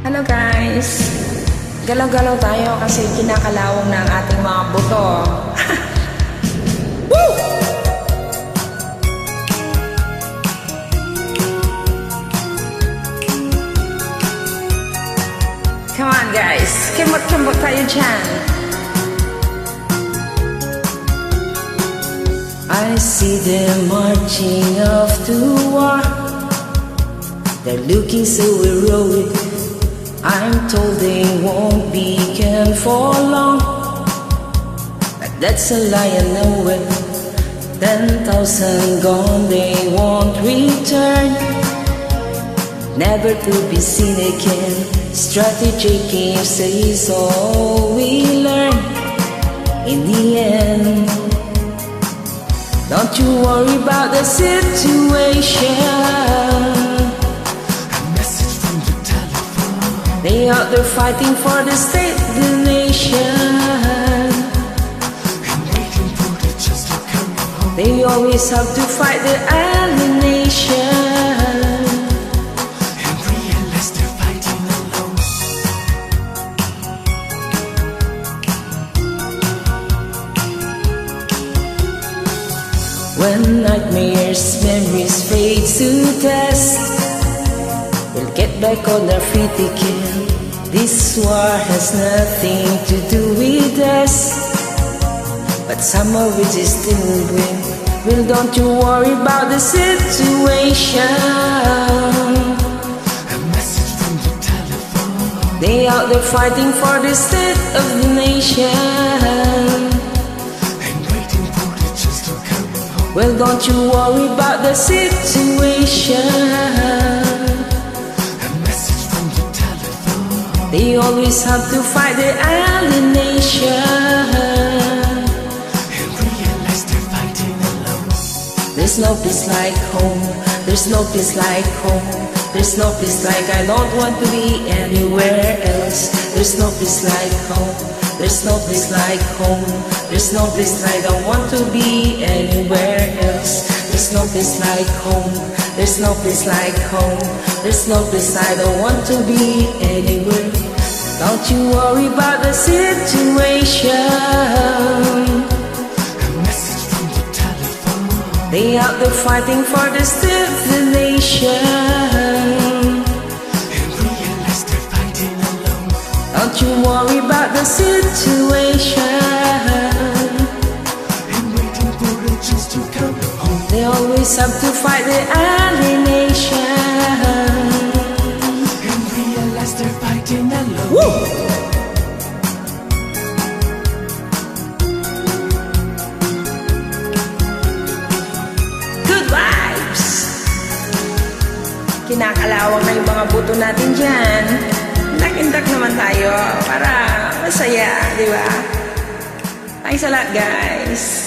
Hello guys! Galaw-galaw tayo kasi kinakalawang na ang ating mga buto. Woo! Come on guys! Kembot-kembot tayo dyan! I see them marching off to war. They're looking so heroic. I'm told they won't begin for long, but that's a lie, I know it. 10,000 gone, they won't return, never to be seen again. Strategy game says all we learn in the end. Don't you worry about the situation. They out there fighting for the state, the nation. They always have to fight the alienation. And realize they're fighting alone. When nightmares, memories fade to dust, we'll get back on our feet again. This war has nothing to do with us, but somehow we just still win. Well, don't you worry about the situation. A message from the telephone. They out there fighting for the state of the nation, And waiting for the chance to come home. well, don't you worry about the situation. They always have to fight the alienation. And realize they're fighting alone. There's no place like home. There's no place like home. There's no place like I don't want to be anywhere else. There's no place like home. There's no place like home. There's no place like I want to be anywhere else. There's no place like home. There's no place like home. There's no place I don't want to be anywhere. Don't you worry about the situation. A message from the telephone. They out there fighting for the state of the nation. And realize they're fighting alone. Don't you worry about the situation. And waiting for the chance to come home. They always have to fight the alienation. And realize they're fighting alone. Woo! Good vibes! Kinakalawang na yung mga buto natin dyan. Intak-intak naman tayo para masaya, di ba? Thanks a lot, guys!